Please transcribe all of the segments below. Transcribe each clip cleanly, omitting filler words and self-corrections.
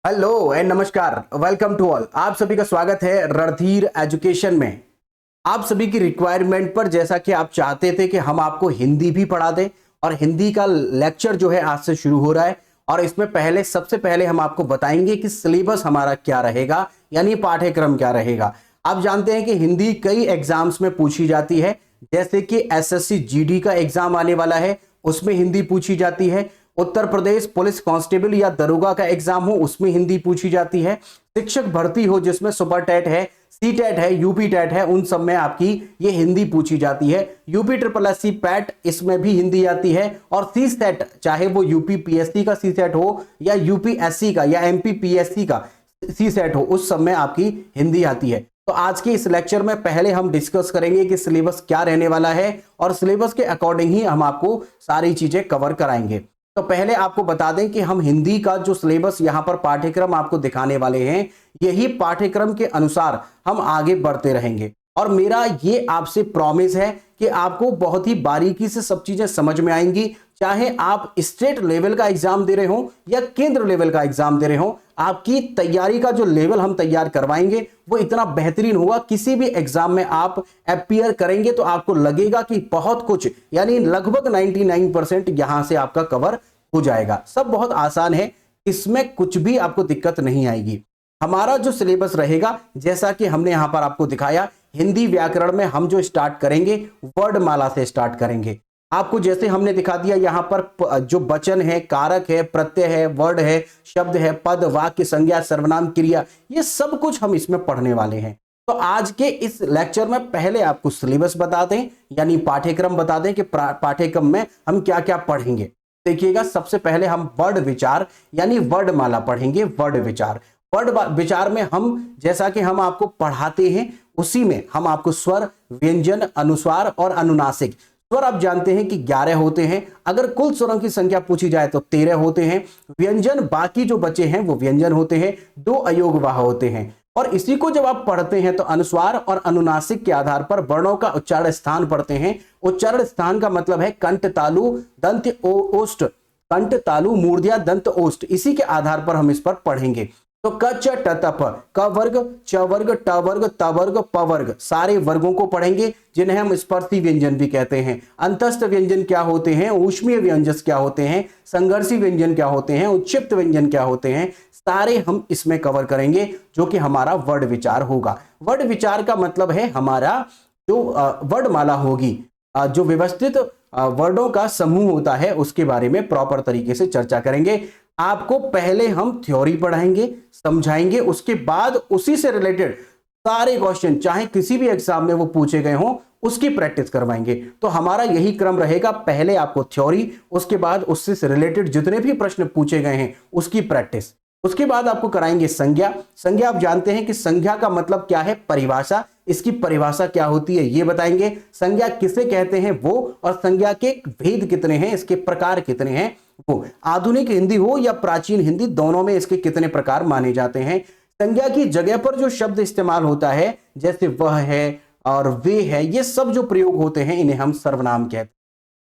Hello and नमस्कार, welcome to all. आप सभी का स्वागत है रणधीर एजुकेशन में। आप सभी की रिक्वायरमेंट पर, जैसा कि आप चाहते थे कि हम आपको हिंदी भी पढ़ा दें, और हिंदी का लेक्चर जो है आज से शुरू हो रहा है। और इसमें सबसे पहले हम आपको बताएंगे कि सिलेबस हमारा क्या रहेगा, यानी पाठ्यक्रम क्या रहेगा। आप जानते हैं कि हिंदी कई एग्जाम्स में पूछी जाती है, जैसे कि एसएससी जीडी का एग्जाम आने वाला है, उसमें हिंदी पूछी जाती है। उत्तर प्रदेश पुलिस कांस्टेबल या दरोगा का एग्जाम हो, उसमें हिंदी पूछी जाती है। शिक्षक भर्ती हो जिसमें सुपर टेट है, सी टेट है, यूपी टेट है, उन सब में आपकी ये हिंदी पूछी जाती है। UP triple S C PET, इसमें भी हिंदी आती है। और सी सेट, चाहे वो यूपी पीएससी का सी सेट हो या यूपी एससी का या एमपी पीएससी का सी सेट हो, उस सब में आपकी हिंदी आती है। तो आज के इस लेक्चर में पहले हम डिस्कस करेंगे कि सिलेबस क्या रहने वाला है, और सिलेबस के अकॉर्डिंग ही हम आपको सारी चीजें कवर कराएंगे। तो पहले आपको बता दें कि हम हिंदी का जो सिलेबस यहां पर पाठ्यक्रम आपको दिखाने वाले हैं, यही पाठ्यक्रम के अनुसार हम आगे बढ़ते रहेंगे। और मेरा ये आपसे प्रॉमिस है कि आपको बहुत ही बारीकी से सब चीजें समझ में आएंगी। चाहे आप स्टेट लेवल का एग्जाम दे रहे हो या केंद्र लेवल का एग्जाम दे रहे हो, आपकी तैयारी का जो लेवल हम तैयार करवाएंगे वो इतना बेहतरीन होगा। किसी भी एग्जाम में आप अपीयर करेंगे तो आपको लगेगा कि बहुत कुछ, यानी लगभग 99% यहां से आपका कवर हो जाएगा। सब बहुत आसान है, इसमें कुछ भी आपको दिक्कत नहीं आएगी। हमारा जो सिलेबस रहेगा, जैसा कि हमने यहां पर आपको दिखाया, हिंदी व्याकरण में हम जो स्टार्ट करेंगे वर्णमाला से स्टार्ट करेंगे। आपको जैसे हमने दिखा दिया, यहां पर जो वचन है, कारक है, प्रत्यय है, वर्ड है, शब्द है, पद, वाक्य, संज्ञा, सर्वनाम, क्रिया, ये सब कुछ हम इसमें पढ़ने वाले हैं। तो आज के इस लेक्चर में पहले आपको सिलेबस बता दें, यानी पाठ्यक्रम बता दें कि पाठ्यक्रम में हम क्या क्या पढ़ेंगे। देखिएगा, सबसे पहले हम वर्ड विचार यानी वर्णमाला पढ़ेंगे। वर्ड विचार, वर्ड विचार में हम, जैसा कि हम आपको पढ़ाते हैं, उसी में हम आपको स्वर, व्यंजन, अनुस्वार और अनुनासिक। स्वर आप जानते हैं कि 11 होते हैं। अगर कुल स्वरों की संख्या पूछी जाए तो 13 होते हैं। व्यंजन, बाकी जो बचे हैं वो व्यंजन होते हैं, 2 अयोगवाह होते हैं। और इसी को जब आप पढ़ते हैं तो अनुस्वार और अनुनासिक के आधार पर वर्णों का उच्चारण स्थान पढ़ते हैं। उच्चारण स्थान का मतलब है कंठ, तालु, दंत, ओष्ठ, कंठ, तालु, मूर्धन्य, दंत, ओष्ठ। इसी के आधार पर हम इस पर पढ़ेंगे। तो क, च, ट, त, प, क वर्ग, च वर्ग, ट वर्ग, त वर्ग, प वर्ग, सारे वर्गों को पढ़ेंगे, जिन्हें हम स्पर्शी व्यंजन भी कहते हैं। अंतस्थ व्यंजन क्या होते हैं, ऊष्मीय व्यंजन क्या होते हैं, संघर्षी व्यंजन क्या होते हैं, उत्क्षिप्त व्यंजन क्या होते हैं, सारे हम इसमें कवर करेंगे, जो कि हमारा वर्ड विचार होगा। वर्ड विचार का मतलब है हमारा जो वर्णमाला होगी, जो व्यवस्थित वर्डों का समूह होता है, उसके बारे में प्रॉपर तरीके से चर्चा करेंगे। आपको पहले हम थ्योरी पढ़ाएंगे, समझाएंगे, उसके बाद उसी से रिलेटेड सारे क्वेश्चन, चाहे किसी भी एग्जाम में वो पूछे गए हों, उसकी प्रैक्टिस करवाएंगे। तो हमारा यही क्रम रहेगा, पहले आपको थ्योरी, उसके बाद उससे रिलेटेड जितने भी प्रश्न पूछे गए हैं उसकी प्रैक्टिस। उसके बाद आपको कराएंगे संज्ञा। संज्ञा आप जानते हैं कि संज्ञा का मतलब क्या है, परिभाषा। इसकी परिभाषा क्या होती है ये बताएंगे। संज्ञा किसे कहते हैं वो, और संज्ञा के भेद कितने हैं, इसके प्रकार कितने हैं वो। आधुनिक हिंदी हो या प्राचीन हिंदी, दोनों में इसके कितने प्रकार माने जाते हैं। संज्ञा की जगह पर जो शब्द इस्तेमाल होता है, जैसे वह है और वे है, ये सब जो प्रयोग होते हैं, इन्हें हम सर्वनाम कहते हैं।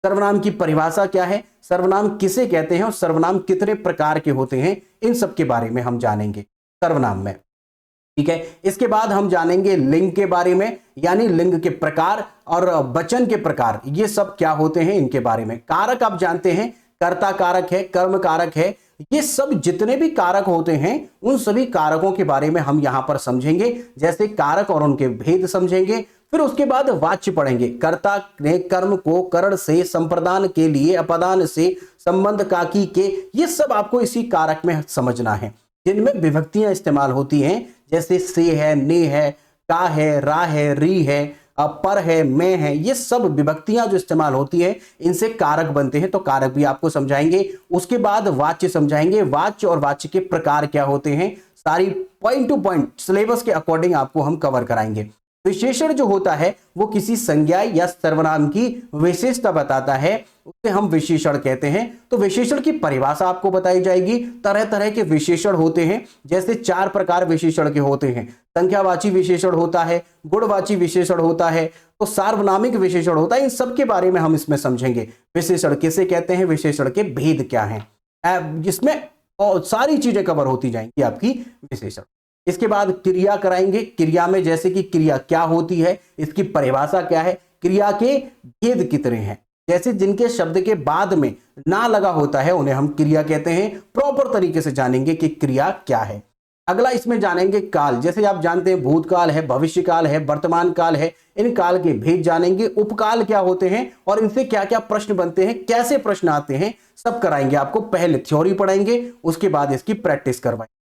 सर्वनाम की परिभाषा क्या है, सर्वनाम किसे कहते हैं और सर्वनाम कितने प्रकार के होते हैं, इन सब के बारे में हम जानेंगे सर्वनाम में। ठीक है, इसके बाद हम जानेंगे लिंग के बारे में, यानी लिंग के प्रकार और वचन के प्रकार, ये सब क्या होते हैं, इनके बारे में। कारक आप जानते हैं, कर्ता कारक है, कर्म कारक है, ये सब जितने भी कारक होते हैं, उन सभी कारकों के बारे में हम यहां पर समझेंगे। जैसे कारक और उनके भेद समझेंगे। फिर उसके बाद वाच्य पढ़ेंगे। कर्ता ने कर्म को करण से, संप्रदान के लिए, अपदान से, संबंध काकी के, ये सब आपको इसी कारक में समझना है, जिनमें विभक्तियां इस्तेमाल होती हैं, जैसे से है, ने है, का है, रा है, री है, पर है, में है, ये सब विभक्तियां जो इस्तेमाल होती है, इनसे कारक बनते हैं। तो कारक भी आपको समझाएंगे। उसके बाद वाच्य समझाएंगे, वाच्य और वाच्य के प्रकार क्या होते हैं, सारी पॉइंट टू पॉइंट सिलेबस के अकॉर्डिंग आपको हम कवर कराएंगे। विशेषण जो होता है वो किसी संज्ञा या सर्वनाम की विशेषता बताता है, उसे हम विशेषण कहते हैं। तो विशेषण की परिभाषा आपको बताई जाएगी। तरह तरह के विशेषण होते हैं, जैसे 4 प्रकार विशेषण के होते हैं। संख्यावाची विशेषण होता है, गुणवाची विशेषण होता है, तो सार्वनामिक विशेषण होता है। इन सब के बारे में हम इसमें समझेंगे। विशेषण किसे कहते हैं, विशेषण के भेद क्या हैं, जिसमें और सारी चीजें कवर होती जाएंगी आपकी विशेषण। इसके बाद क्रिया कराएंगे। क्रिया में जैसे कि क्रिया क्या होती है, इसकी परिभाषा क्या है, क्रिया के भेद कितने हैं, जैसे जिनके शब्द के बाद में ना लगा होता है उन्हें हम क्रिया कहते हैं। प्रॉपर तरीके से जानेंगे कि क्रिया क्या है। अगला इसमें जानेंगे काल। जैसे आप जानते हैं भूतकाल है, भविष्यकाल है, वर्तमान काल है, इन काल के भेद जानेंगे। उपकाल क्या होते हैं और इनसे क्या क्या प्रश्न बनते हैं, कैसे प्रश्न आते हैं, सब कराएंगे आपको। पहले थ्योरी पढ़ाएंगे, उसके बाद इसकी प्रैक्टिस करवाएंगे।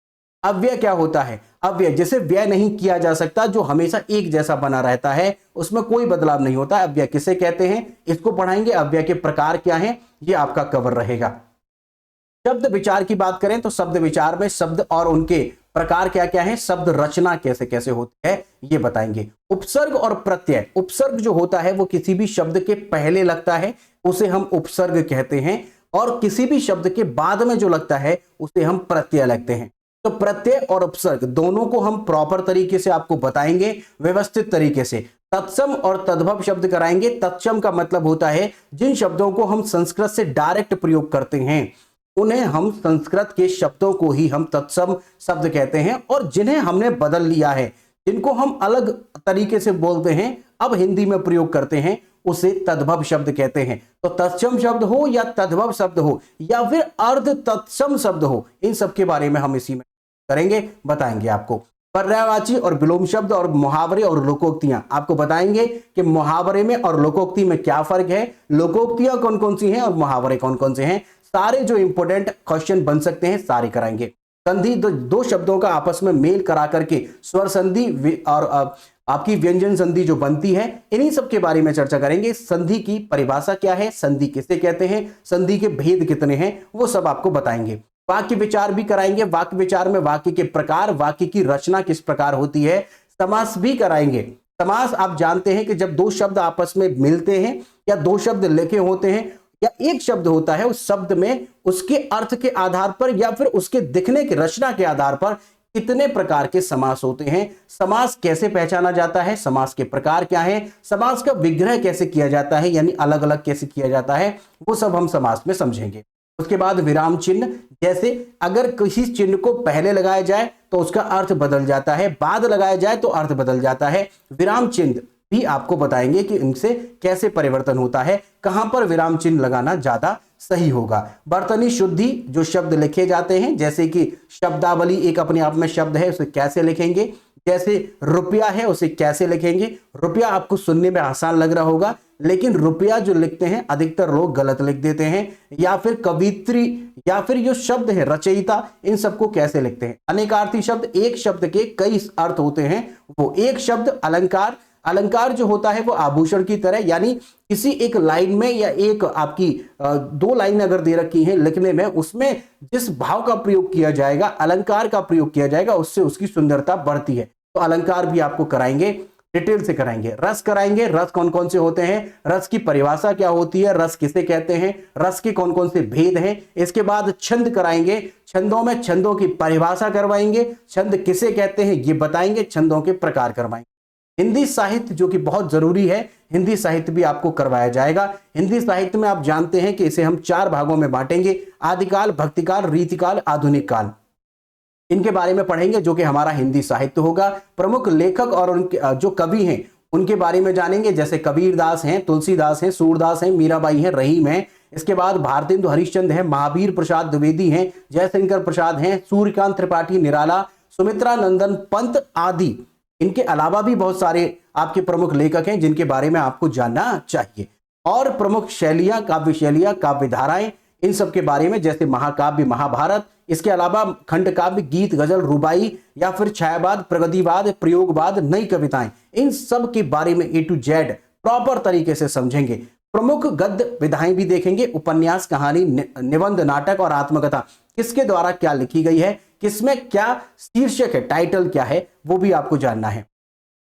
अव्यय क्या होता है, अव्यय जैसे व्यय नहीं किया जा सकता, जो हमेशा एक जैसा बना रहता है, उसमें कोई बदलाव नहीं होता, अव्यय किसे कहते हैं, इसको पढ़ाएंगे। अव्यय के प्रकार क्या हैं, ये आपका कवर रहेगा। शब्द विचार की बात करें तो शब्द विचार में शब्द और उनके प्रकार क्या क्या है, शब्द रचना कैसे कैसे होती है, ये बताएंगे। उपसर्ग और प्रत्यय। उपसर्ग जो होता है वो किसी भी शब्द के पहले लगता है, उसे हम उपसर्ग कहते हैं, और किसी भी शब्द के बाद में जो लगता है उसे हम प्रत्यय लगते हैं। तो प्रत्यय और उपसर्ग दोनों को हम प्रॉपर तरीके से आपको बताएंगे, व्यवस्थित तरीके से। तत्सम और तद्भव शब्द कराएंगे। तत्सम का मतलब होता है जिन शब्दों को हम संस्कृत से डायरेक्ट प्रयोग करते हैं उन्हें हम, संस्कृत के शब्दों को ही हम तत्सम शब्द कहते हैं, और जिन्हें हमने बदल लिया है, जिनको हम अलग तरीके से बोलते हैं, अब हिंदी में प्रयोग करते हैं, उसे तद्भव शब्द कहते हैं। तो तत्सम शब्द हो या तद्भव शब्द हो या फिर अर्ध तत्सम शब्द हो, इन सब के बारे में हम इसी में करेंगे, बताएंगे आपको। पर्यायवाची और विलोम शब्द और मुहावरे और लोकोक्तियां आपको बताएंगे कि मुहावरे में और लोकोक्ति में क्या फर्क है, लोकोक्तियां कौन कौन सी हैं और मुहावरे कौन कौन से हैं। सारे जो इंपॉर्टेंट क्वेश्चन बन सकते हैं सारे कराएंगे। संधि, दो शब्दों का आपस में मेल करा करके स्वर संधि और आपकी व्यंजन संधि जो बनती है, इन्हीं सब के बारे में चर्चा करेंगे। संधि की परिभाषा क्या है, संधि किसे कहते हैं, संधि के भेद कितने हैं, वो सब आपको बताएंगे। वाक्य विचार भी कराएंगे। वाक्य विचार में वाक्य के प्रकार, वाक्य की रचना किस प्रकार होती है, समास भी कराएंगे। समास आप जानते हैं कि जब दो शब्द आपस में मिलते हैं या दो शब्द लिखे होते हैं या एक शब्द होता है, उस शब्द में उसके अर्थ के आधार पर या फिर उसके दिखने की रचना के आधार पर कितने प्रकार के समास होते हैं, समास कैसे पहचाना जाता है, समास के प्रकार क्या है, समास का विग्रह कैसे किया जाता है, यानी अलग अलग कैसे किया जाता है, वो सब हम समास में समझेंगे। उसके बाद विराम चिन्ह, जैसे अगर किसी चिन्ह को पहले लगाया जाए तो उसका अर्थ बदल जाता है, बाद लगाया जाए तो अर्थ बदल जाता है। विराम चिन्ह भी आपको बताएंगे कि इनसे कैसे परिवर्तन होता है, कहां पर विराम चिन्ह लगाना ज्यादा सही होगा। बर्तनी शुद्धि, जो शब्द लिखे जाते हैं, जैसे कि शब्दावली एक अपने आप में शब्द है, उसे कैसे लिखेंगे, जैसे रुपया है उसे कैसे लिखेंगे। रुपया आपको सुनने में आसान लग रहा होगा, लेकिन रुपया जो लिखते हैं अधिकतर लोग गलत लिख देते हैं, या फिर कवित्री या फिर जो शब्द है रचयिता, इन सबको कैसे लिखते हैं। अनेकार्थी शब्द, एक शब्द के कई अर्थ होते हैं, वो एक शब्द। अलंकार, अलंकार जो होता है वो आभूषण की तरह, यानी किसी एक लाइन में या एक आपकी दो लाइन अगर दे रखी है लिखने में, उसमें जिस भाव का प्रयोग किया जाएगा, अलंकार का प्रयोग किया जाएगा, उससे उसकी सुंदरता बढ़ती है। तो अलंकार भी आपको कराएंगे, डिटेल से कराएंगे। रस कराएंगे, रस कौन कौन से होते हैं, रस की परिभाषा क्या होती है, रस किसे कहते हैं, रस के कौन कौन से भेद हैं। इसके बाद छंद कराएंगे, छंदों में छंदों की परिभाषा करवाएंगे, छंद किसे कहते हैं ये बताएंगे, छंदों के प्रकार करवाएंगे। हिंदी साहित्य जो कि बहुत जरूरी है, हिंदी साहित्य भी आपको करवाया जाएगा। हिंदी साहित्य में आप जानते हैं कि इसे हम 4 भागों में बांटेंगे, आदिकाल, भक्तिकाल, रीतिकाल, आधुनिक काल। इनके बारे में पढ़ेंगे, जो कि हमारा हिंदी साहित्य होगा। प्रमुख लेखक और उनके जो कवि हैं उनके बारे में जानेंगे, जैसे कबीरदास हैं, तुलसीदास हैं, सूरदास हैं, मीराबाई हैं, रहीम हैं। इसके बाद भारतेंदु हरिश्चंद्र हैं, महावीर प्रसाद द्विवेदी हैं, जयशंकर प्रसाद हैं, सूर्यकांत त्रिपाठी निराला, सुमित्रा नंदन पंत आदि। इनके अलावा भी बहुत सारे आपके प्रमुख लेखक हैं जिनके बारे में आपको जानना चाहिए। और प्रमुख शैलियां, काव्य शैलियां, काव्य धाराएं, इन सब के बारे में, जैसे महाकाव्य, महाभारत। इसके अलावा खंड काव्य, गीत, गजल, रुबाई या फिर छायावाद, प्रगतिवाद, प्रयोगवाद, नई कविताएं, इन सब के बारे में A to Z प्रॉपर तरीके से समझेंगे। प्रमुख गद्य विधाएं भी देखेंगे, उपन्यास, कहानी, निबंध, नाटक और आत्मकथा किसके द्वारा क्या लिखी गई है, किसमें क्या शीर्षक है, टाइटल क्या है, वो भी आपको जानना है।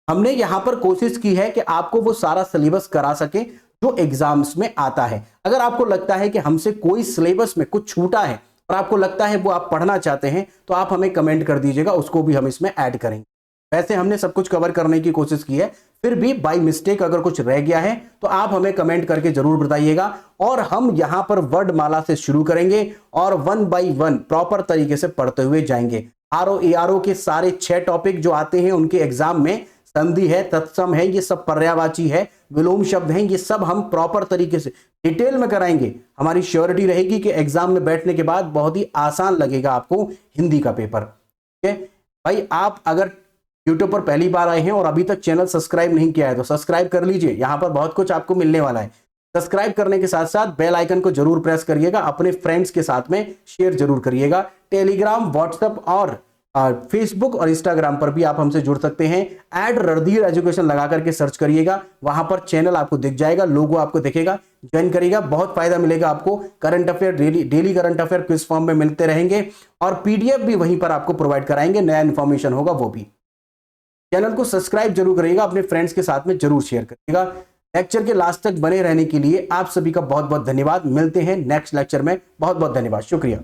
हमने यहां पर कोशिश की है कि आपको वो सारा सिलेबस करा सके जो एग्जाम्स में आता है। अगर आपको लगता है कि हमसे कोई सिलेबस में कुछ छूटा है और आपको लगता है वो आप पढ़ना चाहते हैं, तो आप हमें कमेंट कर दीजिएगा, उसको भी हम इसमें ऐड करेंगे। वैसे हमने सब कुछ कवर करने की कोशिश की है, फिर भी बाय मिस्टेक अगर कुछ रह गया है तो आप हमें कमेंट करके जरूर बताइएगा, और हम यहां पर वर्णमाला से शुरू करेंगे और 1 बाय 1 प्रॉपर तरीके से पढ़ते हुए जाएंगे। आरओ एआरओ के सारे 6 टॉपिक जो आते हैं उनके एग्जाम में, संधि है, तत्सम है, ये सब पर्यायवाची है, विलोम शब्द हैं, ये सब हम प्रॉपर तरीके से डिटेल में कराएंगे। हमारी श्योरिटी रहेगी कि एग्जाम में बैठने के बाद बहुत ही आसान लगेगा आपको हिंदी का पेपर। ठीक है भाई, आप अगर यूट्यूब पर पहली बार आए हैं और अभी तक चैनल सब्सक्राइब नहीं किया है तो सब्सक्राइब कर लीजिए, यहां पर बहुत कुछ आपको मिलने वाला है। सब्सक्राइब करने के साथ साथ बेल आइकन को जरूर प्रेस करिएगा, अपने फ्रेंड्स के साथ में शेयर जरूर करिएगा। टेलीग्राम, व्हाट्सएप और फेसबुक और इंस्टाग्राम पर भी आप हमसे जुड़ सकते हैं। ऐड रणधीर एजुकेशन लगा करके सर्च करिएगा, वहां पर चैनल आपको दिख जाएगा, लोगो आपको दिखेगा, ज्वाइन करिएगा, बहुत फायदा मिलेगा आपको। Current affair daily current affair quiz form में मिलते रहेंगे और पीडीएफ भी वहीं पर आपको प्रोवाइड कराएंगे, नया इंफॉर्मेशन होगा वो भी। चैनल को सब्सक्राइब जरूर करिएगा, अपने फ्रेंड्स के साथ में जरूर शेयर करिएगा। लेक्चर के लास्ट तक बने रहने के लिए आप सभी का बहुत बहुत धन्यवाद। मिलते हैं नेक्स्ट लेक्चर में, बहुत बहुत धन्यवाद, शुक्रिया।